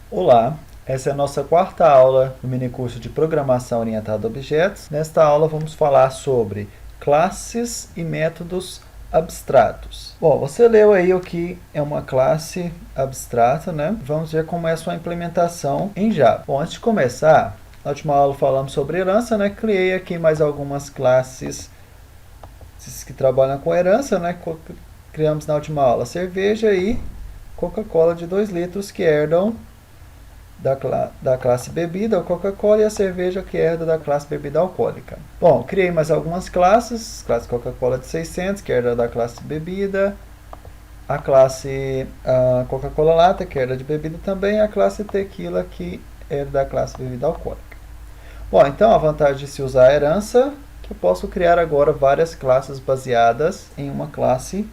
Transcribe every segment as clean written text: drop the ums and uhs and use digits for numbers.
Olá, essa é a nossa quarta aula do minicurso de Programação Orientada a Objetos. Nesta aula vamos falar sobre classes e métodos abstratos. Bom, você leu aí o que é uma classe abstrata, né? Vamos ver como é a sua implementação em Java. Bom, antes de começar, na última aula falamos sobre herança, né? Criei aqui mais algumas classes que trabalham com herança, né? Criamos na última aula cerveja e Coca-Cola de 2 litros que herdam da classe bebida, a Coca-Cola, e a cerveja que herda da classe bebida alcoólica. Bom, criei mais algumas classes, classe Coca-Cola de 600, que herda da classe bebida, a classe Coca-Cola Lata, que herda de bebida também, e a classe Tequila, que herda da classe bebida alcoólica. Bom, então a vantagem de se usar a herança, que eu posso criar agora várias classes baseadas em uma classe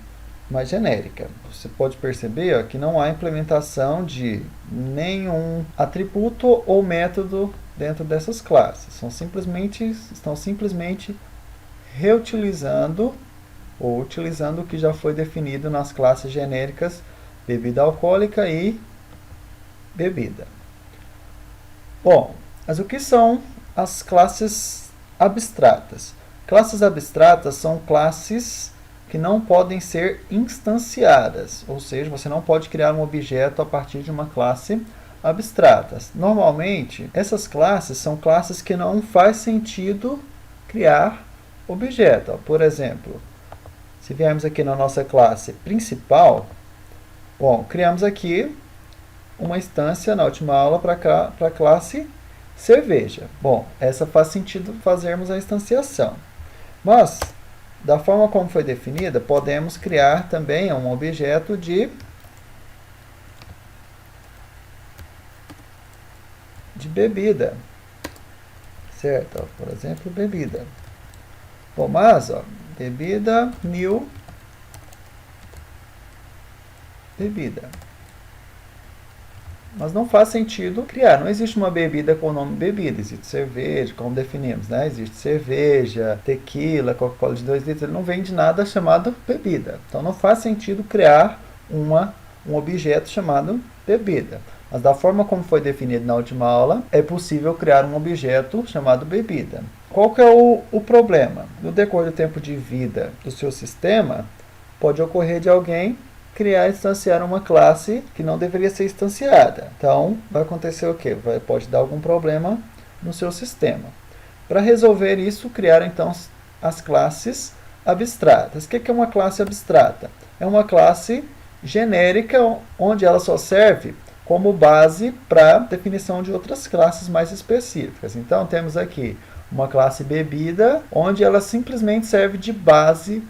mais genérica. Você pode perceber ó, que não há implementação de nenhum atributo ou método dentro dessas classes. Estão simplesmente reutilizando ou utilizando o que já foi definido nas classes genéricas bebida alcoólica e bebida. Bom, mas o que são as classes abstratas? Classes abstratas são classes que não podem ser instanciadas, ou seja, você não pode criar um objeto a partir de uma classe abstrata. Normalmente, essas classes são classes que não faz sentido criar objeto. Por exemplo, se viermos aqui na nossa classe principal, bom, criamos aqui uma instância na última aula para a classe cerveja. Bom, essa faz sentido fazermos a instanciação. Mas, da forma como foi definida, podemos criar também um objeto de bebida. Certo? Por exemplo, bebida. Bom, mas, bebida, new, bebida. Mas não faz sentido criar. Não existe uma bebida com o nome bebida. Existe cerveja, como definimos, né? Existe cerveja, tequila, Coca-Cola de 2 litros. Ele não vende nada chamado bebida. Então não faz sentido criar um objeto chamado bebida. Mas da forma como foi definido na última aula, é possível criar um objeto chamado bebida. Qual que é o problema? No decorrer do tempo de vida do seu sistema, pode ocorrer de alguém criar e instanciar uma classe que não deveria ser instanciada. Então, vai acontecer o quê? Pode dar algum problema no seu sistema. Para resolver isso, criar então as classes abstratas. O que é uma classe abstrata? É uma classe genérica onde ela só serve como base para definição de outras classes mais específicas. Então, temos aqui uma classe bebida, onde ela simplesmente serve de base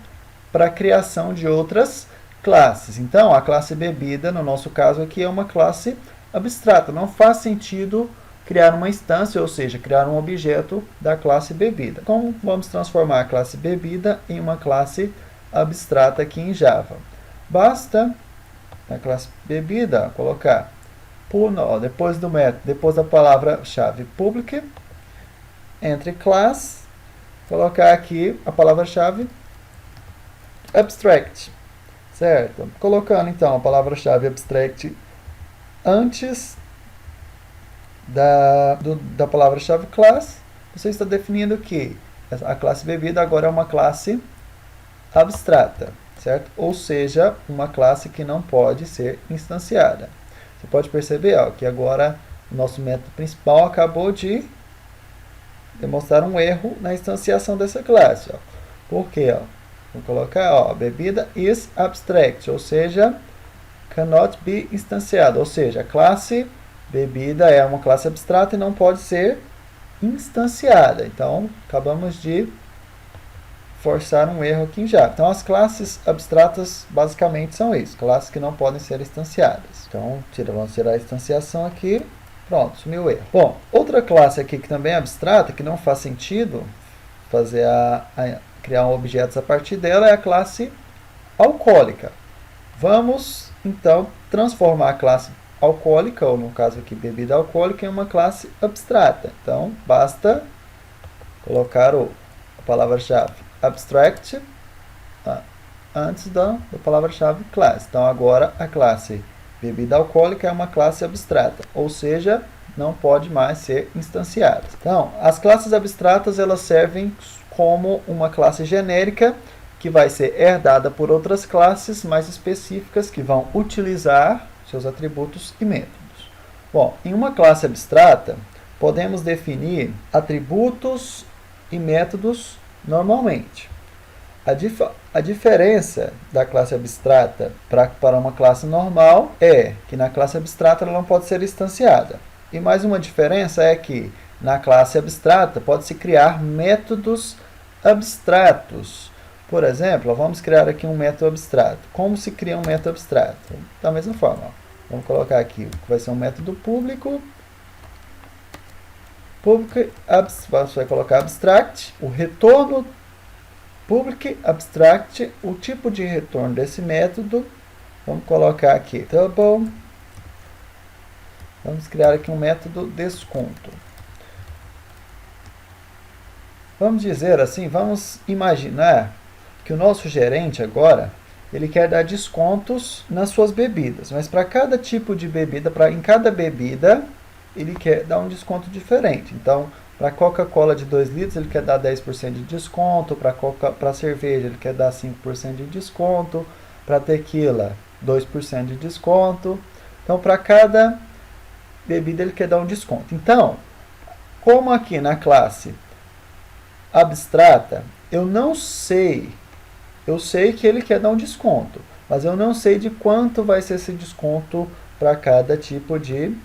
para a criação de outras classes. Então, a classe bebida, no nosso caso aqui, é uma classe abstrata. Não faz sentido criar uma instância, ou seja, criar um objeto da classe bebida. Como vamos transformar a classe bebida em uma classe abstrata aqui em Java? Basta, na classe bebida, colocar depois do método, depois da palavra-chave public, entre class, colocar aqui a palavra-chave abstract. Certo? Colocando então a palavra-chave abstract antes da palavra-chave class, você está definindo que a classe bebida agora é uma classe abstrata, certo? Ou seja, uma classe que não pode ser instanciada. Você pode perceber que agora o nosso método principal acabou de demonstrar um erro na instanciação dessa classe. Por quê? Vou colocar, bebida is abstract, ou seja, cannot be instanciada, ou seja, a classe bebida é uma classe abstrata e não pode ser instanciada. Então, acabamos de forçar um erro aqui em Java. Então, as abstratas basicamente são isso, classes que não podem ser instanciadas. Então, vamos tirar a instanciação aqui, pronto, sumiu o erro. Bom, outra classe aqui que também é abstrata, que não faz sentido fazer criar objetos a partir dela, é a classe alcoólica. Vamos, então, transformar a classe alcoólica, ou no caso aqui, bebida alcoólica, em uma classe abstrata. Então, basta colocar a palavra-chave abstract antes da palavra-chave class. Então, agora a classe Bebida alcoólica é uma classe abstrata, ou seja, não pode mais ser instanciada. Então, as classes abstratas elas servem como uma classe genérica que vai ser herdada por outras classes mais específicas que vão utilizar seus atributos e métodos. Bom, em uma classe abstrata, podemos definir atributos e métodos normalmente. A diferença da classe abstrata para uma classe normal é que na classe abstrata ela não pode ser instanciada. E mais uma diferença é que na classe abstrata pode-se criar métodos abstratos. Por exemplo, vamos criar aqui um método abstrato. Como se cria um método abstrato? Da mesma forma, vamos colocar aqui que vai ser um método público. Você vai colocar abstract, o retorno public abstract, o tipo de retorno desse método. Vamos colocar aqui double. Vamos criar aqui um método desconto. Vamos dizer assim, vamos imaginar que o nosso gerente agora, ele quer dar descontos nas suas bebidas, mas para cada tipo de bebida, em cada bebida, ele quer dar um desconto diferente. Então, para Coca-Cola de 2 litros, ele quer dar 10% de desconto, para cerveja, ele quer dar 5% de desconto, para tequila, 2% de desconto. Então, para cada bebida, ele quer dar um desconto. Então, como aqui na classe abstrata, eu não sei, eu sei que ele quer dar um desconto, mas eu não sei de quanto vai ser esse desconto para cada tipo de,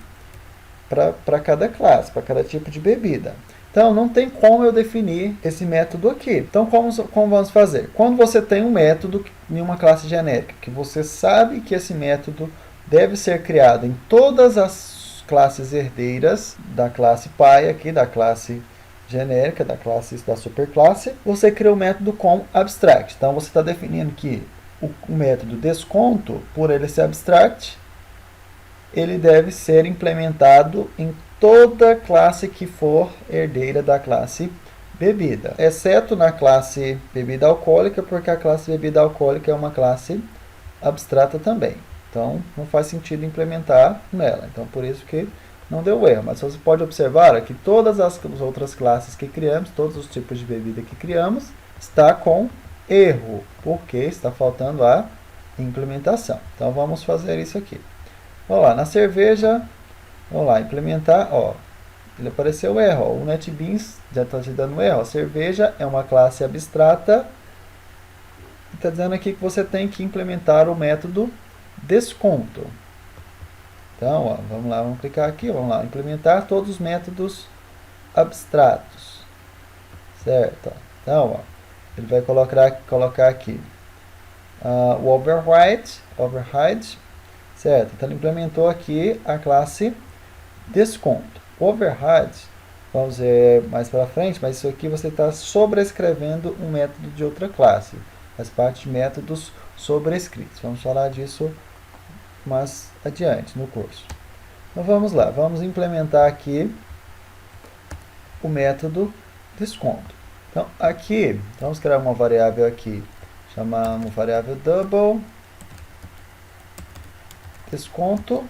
para cada classe, para cada tipo de bebida. Então, não tem como eu definir esse método aqui. Então, como vamos fazer? Quando você tem um método em uma classe genérica, que você sabe que esse método deve ser criado em todas as classes herdeiras da classe pai aqui, da classe genérica, da superclasse, você cria o método com abstract. Então, você está definindo que o método desconto, por ele ser abstract, ele deve ser implementado em toda classe que for herdeira da classe bebida, exceto na classe bebida alcoólica, porque a classe bebida alcoólica é uma classe abstrata também. Então, não faz sentido implementar nela. Então, por isso que não deu erro. Mas você pode observar que todas as outras classes que criamos, todos os tipos de bebida que criamos, está com erro, porque está faltando a implementação. Então, vamos fazer isso aqui. Vamos lá, na cerveja, vamos lá, implementar, ó, ele apareceu erro, ó, o NetBeans já está te dando erro. A cerveja é uma classe abstrata, e está dizendo aqui que você tem que implementar o método desconto. Então, ó, vamos lá, vamos clicar aqui, vamos lá, implementar todos os métodos abstratos, certo? Então, ó, ele vai colocar aqui o override, certo? Então, ele implementou aqui a classe desconto. O override, vamos ver mais para frente, mas isso aqui você está sobrescrevendo um método de outra classe. Faz parte de métodos sobrescritos. Vamos falar disso mais adiante no curso. Então, vamos lá. Vamos implementar aqui o método desconto. Então, aqui, vamos criar uma variável aqui. Chamamos variável double desconto,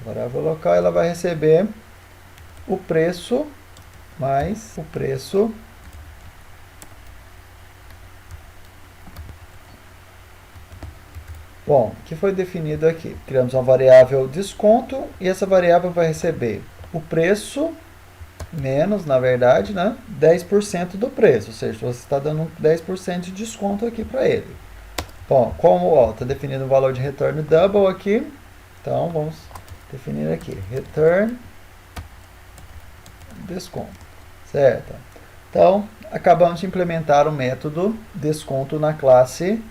variável local, ela vai receber o preço mais o preço bom, que foi definido aqui. Criamos uma variável desconto e essa variável vai receber o preço menos, na verdade, né, 10% do preço, ou seja, você está dando 10% de desconto aqui para ele. Bom, como está definido o valor de retorno double aqui, então vamos definir aqui, return desconto, certo? Então, acabamos de implementar o método desconto na classe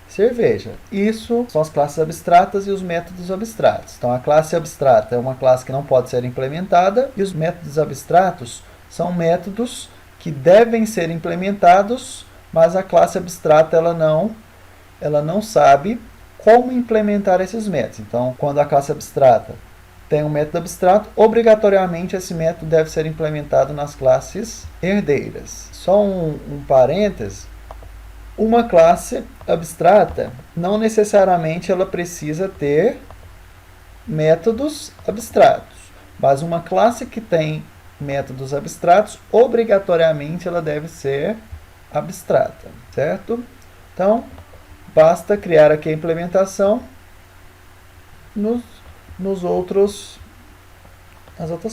cerveja. Isso são as classes abstratas e os métodos abstratos. Então, a classe abstrata é uma classe que não pode ser implementada e os métodos abstratos são métodos que devem ser implementados, mas a classe abstrata ela não sabe como implementar esses métodos. Então, quando a classe abstrata tem um método abstrato, obrigatoriamente esse método deve ser implementado nas classes herdeiras. Só um parêntese, uma classe abstrata, não necessariamente ela precisa ter métodos abstratos, mas uma classe que tem métodos abstratos, obrigatoriamente ela deve ser abstrata, certo? Então, basta criar aqui a implementação nas outras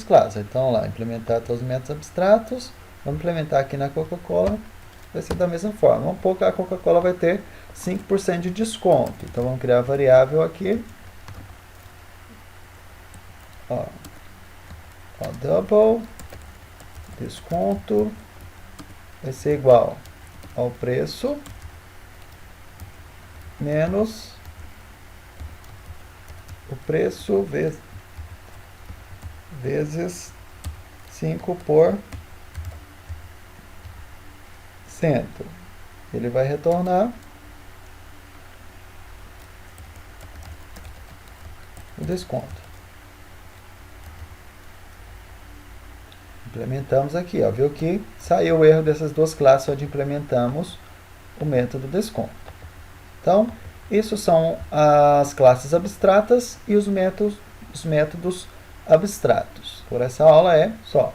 classes. Então, lá, implementar todos os métodos abstratos, vamos implementar aqui na Coca-Cola, vai ser da mesma forma. Um pouco a Coca-Cola vai ter 5% de desconto. Então, vamos criar a variável aqui. Ó, double desconto vai ser igual ao preço menos o preço vezes 5%. Ele vai retornar o desconto. Implementamos aqui, ó, viu que saiu o erro dessas duas classes onde implementamos o método desconto. Então, isso são as classes abstratas e os métodos abstratos. Por essa aula é só.